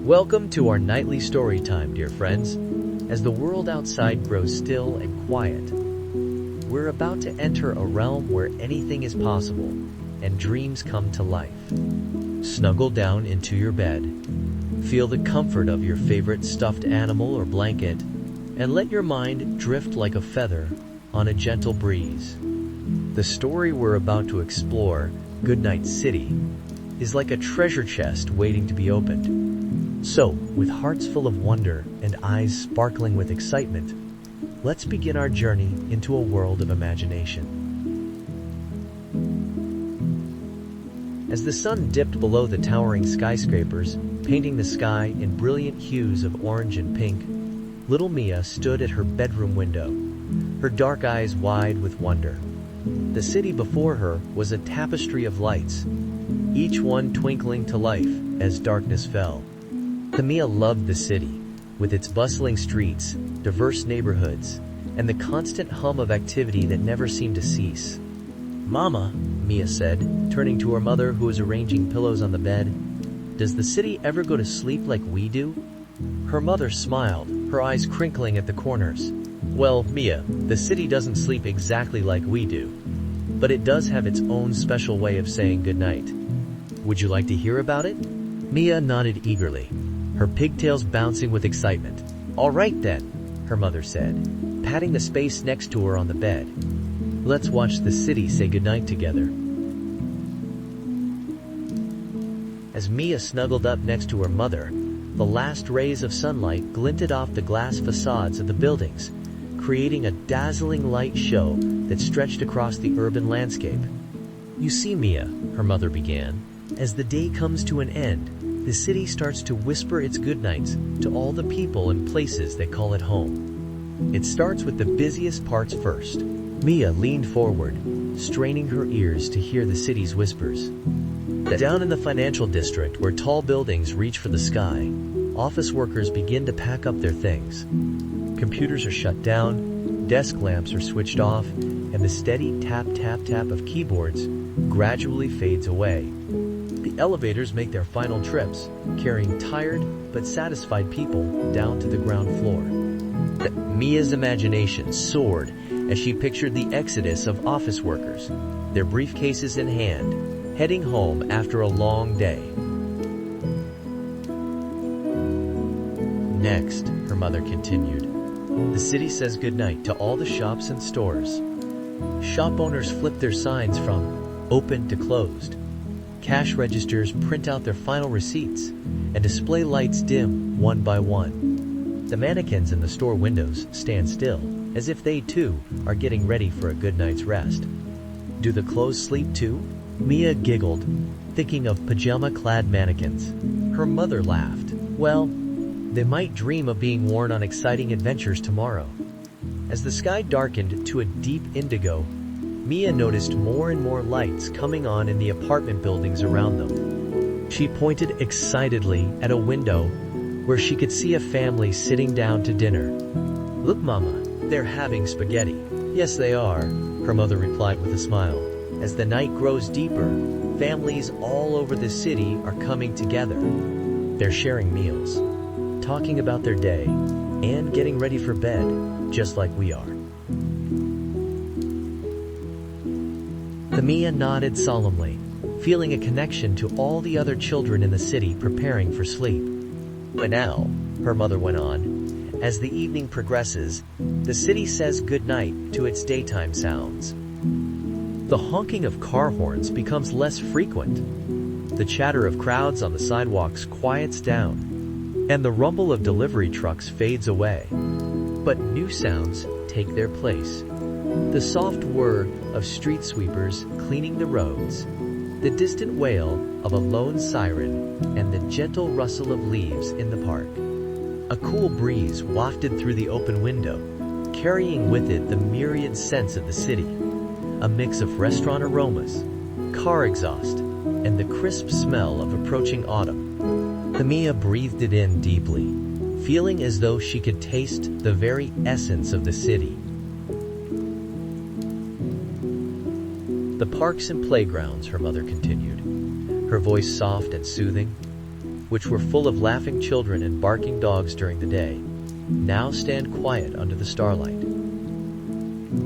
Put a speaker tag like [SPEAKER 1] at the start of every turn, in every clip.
[SPEAKER 1] Welcome to our nightly story time, dear friends. As the world outside grows still and quiet, we're about to enter a realm where anything is possible and dreams come to life. Snuggle down into your bed, feel the comfort of your favorite stuffed animal or blanket, and let your mind drift like a feather on a gentle breeze. The story we're about to explore, Goodnight City, is like a treasure chest waiting to be opened. So, with hearts full of wonder and eyes sparkling with excitement, let's begin our journey into a world of imagination. As the sun dipped below the towering skyscrapers, painting the sky in brilliant hues of orange and pink, little Mia stood at her bedroom window, her dark eyes wide with wonder. The city before her was a tapestry of lights, each one twinkling to life as darkness fell. Mia loved the city, with its bustling streets, diverse neighborhoods, and the constant hum of activity that never seemed to cease. "Mama," Mia said, turning to her mother who was arranging pillows on the bed, "does the city ever go to sleep like we do?" Her mother smiled, her eyes crinkling at the corners. "Well, Mia, the city doesn't sleep exactly like we do, but it does have its own special way of saying goodnight. Would you like to hear about it?" Mia nodded eagerly, her pigtails bouncing with excitement. "All right then," her mother said, patting the space next to her on the bed. "Let's watch the city say goodnight together." As Mia snuggled up next to her mother, the last rays of sunlight glinted off the glass facades of the buildings, creating a dazzling light show that stretched across the urban landscape. "You see, Mia," her mother began, "as the day comes to an end, the city starts to whisper its goodnights to all the people and places that call it home. It starts with the busiest parts first." Mia leaned forward, straining her ears to hear the city's whispers. Down in the financial district, where tall buildings reach for the sky, office workers begin to pack up their things. Computers are shut down, desk lamps are switched off, and the steady tap-tap-tap of keyboards gradually fades away. The elevators make their final trips, carrying tired but satisfied people down to the ground floor. Mia's imagination soared as she pictured the exodus of office workers, their briefcases in hand, heading home after a long day. "Next," her mother continued, "the city says goodnight to all the shops and stores. Shop owners flip their signs from open to closed. Cash registers print out their final receipts, and display lights dim one by one. The mannequins in the store windows stand still, as if they too are getting ready for a good night's rest." "Do the clothes sleep too?" Mia giggled, thinking of pajama-clad mannequins. Her mother laughed. "Well, they might dream of being worn on exciting adventures tomorrow." As the sky darkened to a deep indigo, Mia noticed more and more lights coming on in the apartment buildings around them. She pointed excitedly at a window where she could see a family sitting down to dinner. "Look, Mama, they're having spaghetti." "Yes, they are," her mother replied with a smile. As the night grows deeper, families all over the city are coming together. They're sharing meals, talking about their day, and getting ready for bed, just like we are. Mia nodded solemnly, feeling a connection to all the other children in the city preparing for sleep. "But now," her mother went on, "as the evening progresses, the city says goodnight to its daytime sounds. The honking of car horns becomes less frequent. The chatter of crowds on the sidewalks quiets down, and the rumble of delivery trucks fades away. But new sounds take their place. The soft whir of street sweepers cleaning the roads, the distant wail of a lone siren, and the gentle rustle of leaves in the park. A cool breeze wafted through the open window, carrying with it the myriad scents of the city, a mix of restaurant aromas, car exhaust, and the crisp smell of approaching autumn." Mia breathed it in deeply, feeling as though she could taste the very essence of the city. "The parks and playgrounds," her mother continued, her voice soft and soothing, which were full of laughing children and barking dogs during the day, now stand quiet under the starlight.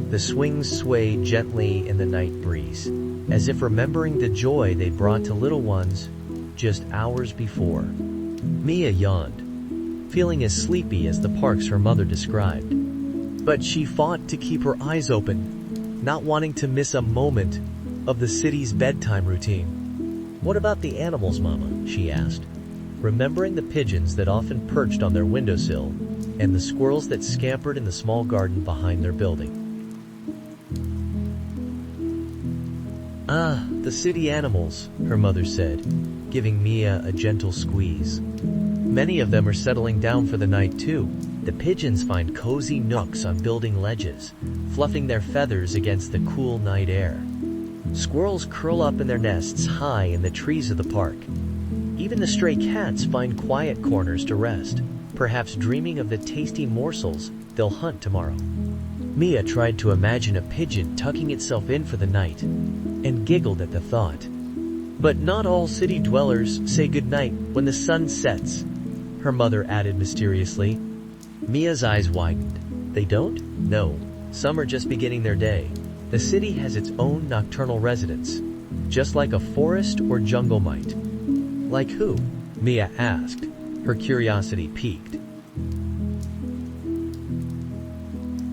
[SPEAKER 1] The swings sway gently in the night breeze, as if remembering the joy they brought to little ones just hours before. Mia yawned, feeling as sleepy as the parks her mother described. But she fought to keep her eyes open, not wanting to miss a moment of the city's bedtime routine. "What about the animals, Mama?" she asked, remembering the pigeons that often perched on their windowsill and the squirrels that scampered in the small garden behind their building. "Ah, the city animals," her mother said, giving Mia a gentle squeeze. "Many of them are settling down for the night too. The pigeons find cozy nooks on building ledges, fluffing their feathers against the cool night air. Squirrels curl up in their nests high in the trees of the park. Even the stray cats find quiet corners to rest, perhaps dreaming of the tasty morsels they'll hunt tomorrow." Mia tried to imagine a pigeon tucking itself in for the night, and giggled at the thought. "But not all city dwellers say goodnight when the sun sets," her mother added mysteriously. Mia's eyes widened. "They don't? No. Some are just beginning their day. The city has its own nocturnal residents, just like a forest or jungle might." "Like who?" Mia asked, her curiosity piqued.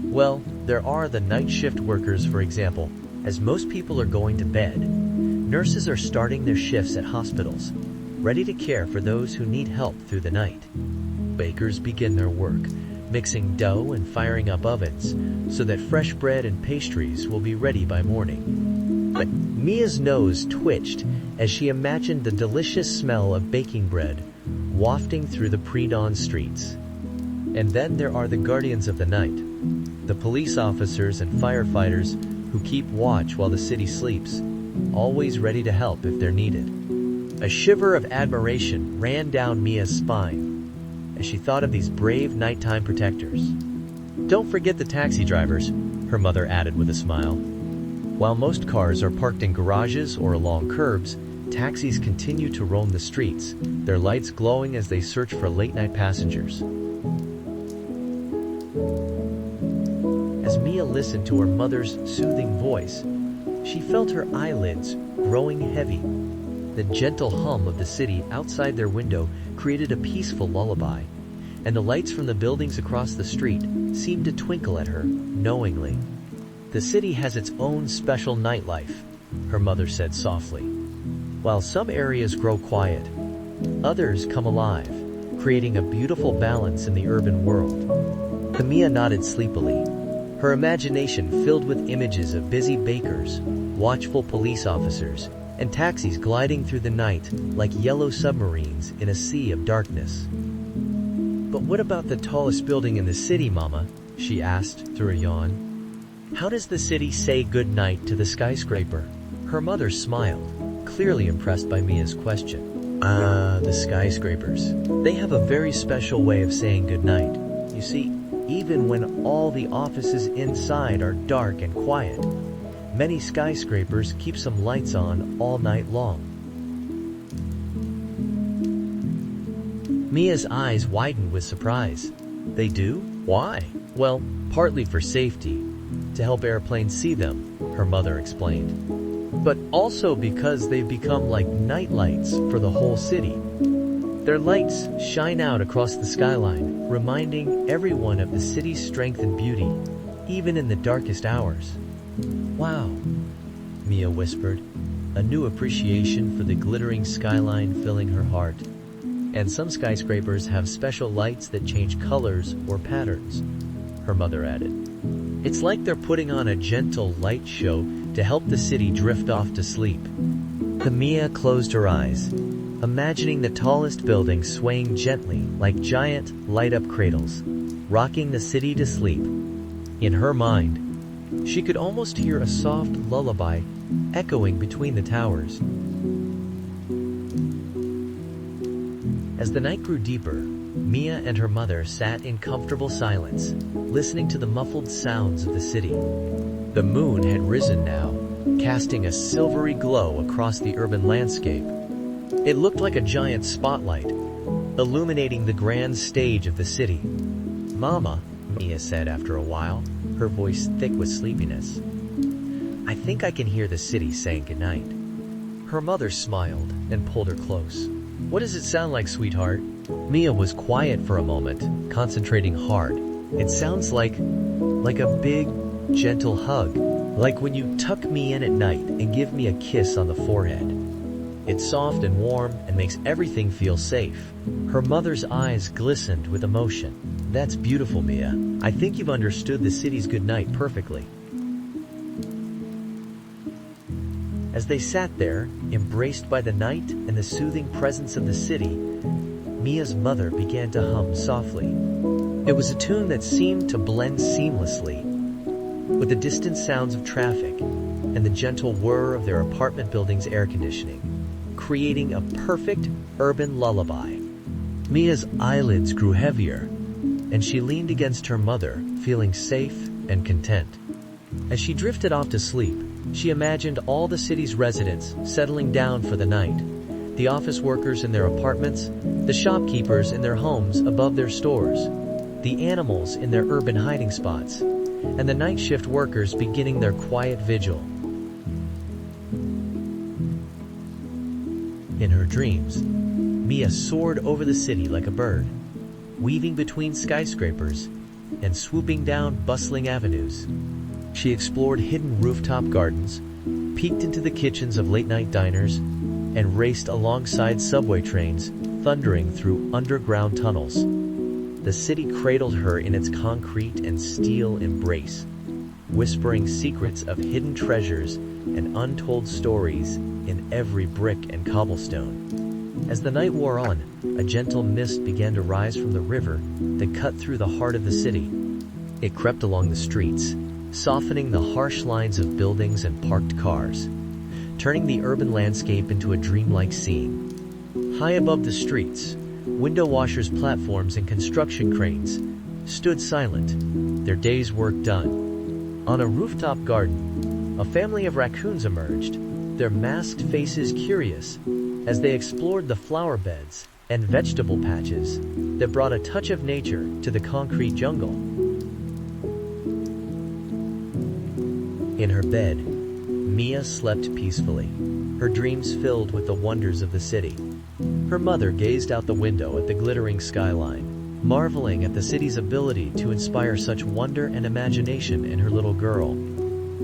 [SPEAKER 1] "Well, there are the night shift workers, for example. As most people are going to bed, nurses are starting their shifts at hospitals, ready to care for those who need help through the night. Bakers begin their work, mixing dough and firing up ovens so that fresh bread and pastries will be ready by morning." But Mia's nose twitched as she imagined the delicious smell of baking bread wafting through the pre-dawn streets. And then there are the guardians of the night, the police officers and firefighters who keep watch while the city sleeps, always ready to help if they're needed. A shiver of admiration ran down Mia's spine as she thought of these brave nighttime protectors. "Don't forget the taxi drivers," her mother added with a smile. "While most cars are parked in garages or along curbs, taxis continue to roam the streets, their lights glowing as they search for late-night passengers." As Mia listened to her mother's soothing voice, she felt her eyelids growing heavy. The gentle hum of the city outside their window created a peaceful lullaby, and the lights from the buildings across the street seemed to twinkle at her knowingly. "The city has its own special nightlife," her mother said softly. "While some areas grow quiet, others come alive, creating a beautiful balance in the urban world." Mia nodded sleepily, her imagination filled with images of busy bakers, watchful police officers, and taxis gliding through the night like yellow submarines in a sea of darkness. "But what about the tallest building in the city, Mama?" she asked through a yawn. "How does the city say good night to the skyscraper?" Her mother smiled, clearly impressed by Mia's question. "Ah, the skyscrapers. They have a very special way of saying good night. You see, even when all the offices inside are dark and quiet, many skyscrapers keep some lights on all night long." Mia's eyes widened with surprise. "They do? Why?" "Well, partly for safety, to help airplanes see them," her mother explained. "But also because they've become like night lights for the whole city. Their lights shine out across the skyline, reminding everyone of the city's strength and beauty, even in the darkest hours." "Wow," Mia whispered, a new appreciation for the glittering skyline filling her heart. "And some skyscrapers have special lights that change colors or patterns," her mother added. "It's like they're putting on a gentle light show to help the city drift off to sleep." Mia closed her eyes, imagining the tallest buildings swaying gently like giant light-up cradles, rocking the city to sleep. In her mind, she could almost hear a soft lullaby echoing between the towers. As the night grew deeper, Mia and her mother sat in comfortable silence, listening to the muffled sounds of the city. The moon had risen now, casting a silvery glow across the urban landscape. It looked like a giant spotlight, illuminating the grand stage of the city. "Mama," Mia said after a while, her voice thick with sleepiness. "I think I can hear the city saying goodnight." Her mother smiled and pulled her close. "What does it sound like, sweetheart?" Mia was quiet for a moment, concentrating hard. "It sounds like a big, gentle hug. Like when you tuck me in at night and give me a kiss on the forehead. It's soft and warm and makes everything feel safe." Her mother's eyes glistened with emotion. "That's beautiful, Mia. I think you've understood the city's goodnight perfectly." As they sat there, embraced by the night and the soothing presence of the city, Mia's mother began to hum softly. It was a tune that seemed to blend seamlessly with the distant sounds of traffic and the gentle whir of their apartment building's air conditioning, creating a perfect urban lullaby. Mia's eyelids grew heavier, and she leaned against her mother, feeling safe and content. As she drifted off to sleep, she imagined all the city's residents settling down for the night, the office workers in their apartments, the shopkeepers in their homes above their stores, the animals in their urban hiding spots, and the night shift workers beginning their quiet vigil. In her dreams, Mia soared over the city like a bird, weaving between skyscrapers and swooping down bustling avenues. She explored hidden rooftop gardens, peeked into the kitchens of late-night diners, and raced alongside subway trains, thundering through underground tunnels. The city cradled her in its concrete and steel embrace, whispering secrets of hidden treasures and untold stories in every brick and cobblestone. As the night wore on, a gentle mist began to rise from the river that cut through the heart of the city. It crept along the streets, softening the harsh lines of buildings and parked cars, turning the urban landscape into a dreamlike scene. High above the streets, window washers' platforms and construction cranes stood silent, their day's work done. On a rooftop garden, a family of raccoons emerged, their masked faces curious as they explored the flower beds and vegetable patches that brought a touch of nature to the concrete jungle. In her bed, Mia slept peacefully, her dreams filled with the wonders of the city. Her mother gazed out the window at the glittering skyline, marveling at the city's ability to inspire such wonder and imagination in her little girl.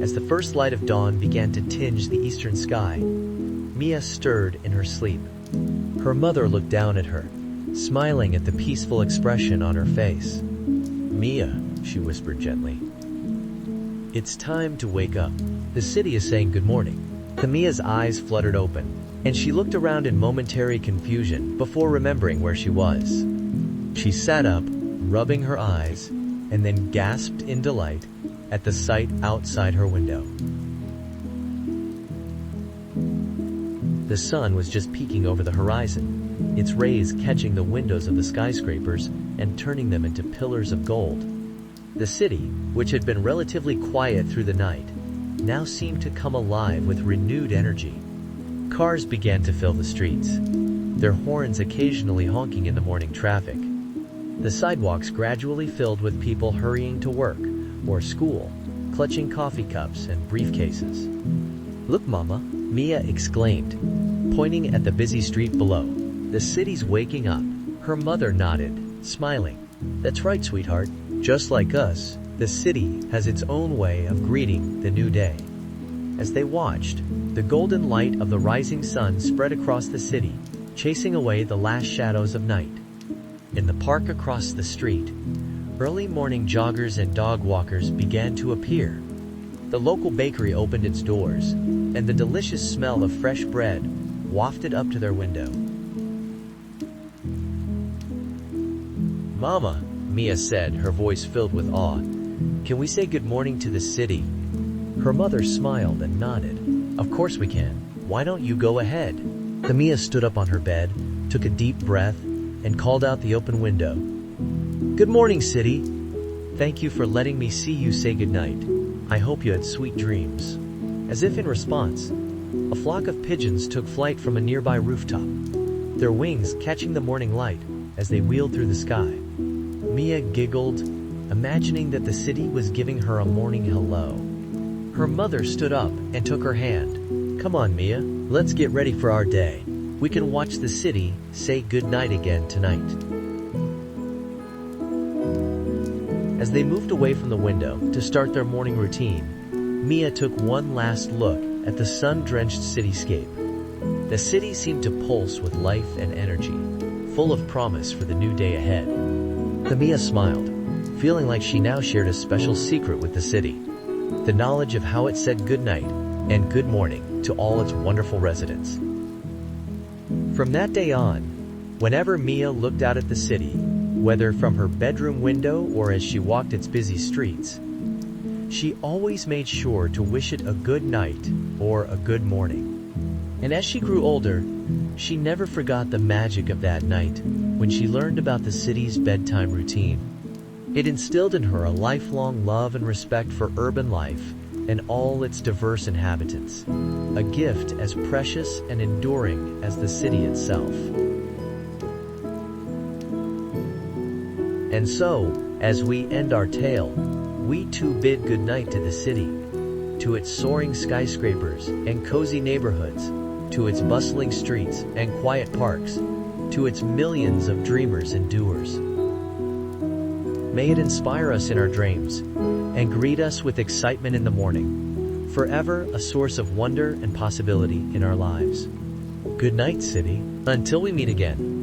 [SPEAKER 1] As the first light of dawn began to tinge the eastern sky, Mia stirred in her sleep. Her mother looked down at her, smiling at the peaceful expression on her face. "Mia," she whispered gently, "it's time to wake up. The city is saying good morning." Mia's eyes fluttered open, and she looked around in momentary confusion before remembering where she was. She sat up, rubbing her eyes, and then gasped in delight at the sight outside her window. The sun was just peeking over the horizon, its rays catching the windows of the skyscrapers and turning them into pillars of gold. The city, which had been relatively quiet through the night, now seemed to come alive with renewed energy. Cars began to fill the streets, their horns occasionally honking in the morning traffic. The sidewalks gradually filled with people hurrying to work or school, clutching coffee cups and briefcases. "Look, Mama," Mia exclaimed, pointing at the busy street below. "The city's waking up." Her mother nodded, smiling. "That's right, sweetheart. Just like us, the city has its own way of greeting the new day." As they watched, the golden light of the rising sun spread across the city, chasing away the last shadows of night. In the park across the street, early morning joggers and dog walkers began to appear. The local bakery opened its doors, and the delicious smell of fresh bread wafted up to their window. "Mama," Mia said, her voice filled with awe, "can we say good morning to the city?" Her mother smiled and nodded. "Of course we can. Why don't you go ahead?" Mia stood up on her bed, took a deep breath, and called out the open window. "Good morning, city. Thank you for letting me see you say goodnight. I hope you had sweet dreams." As if in response, a flock of pigeons took flight from a nearby rooftop, their wings catching the morning light, as they wheeled through the sky. Mia giggled, imagining that the city was giving her a morning hello. Her mother stood up and took her hand. "Come on, Mia, let's get ready for our day. We can watch the city say goodnight again tonight." As they moved away from the window to start their morning routine, Mia took one last look at the sun-drenched cityscape. The city seemed to pulse with life and energy, full of promise for the new day ahead. Mia smiled, feeling like she now shared a special secret with the city: the knowledge of how it said goodnight and good morning to all its wonderful residents. From that day on, whenever Mia looked out at the city, whether from her bedroom window or as she walked its busy streets, she always made sure to wish it a good night or a good morning. And as she grew older, she never forgot the magic of that night when she learned about the city's bedtime routine. It instilled in her a lifelong love and respect for urban life and all its diverse inhabitants, a gift as precious and enduring as the city itself. And so, as we end our tale, we too bid goodnight to the city, to its soaring skyscrapers and cozy neighborhoods, to its bustling streets and quiet parks, to its millions of dreamers and doers. May it inspire us in our dreams and greet us with excitement in the morning, forever a source of wonder and possibility in our lives. Good night, city. Until we meet again.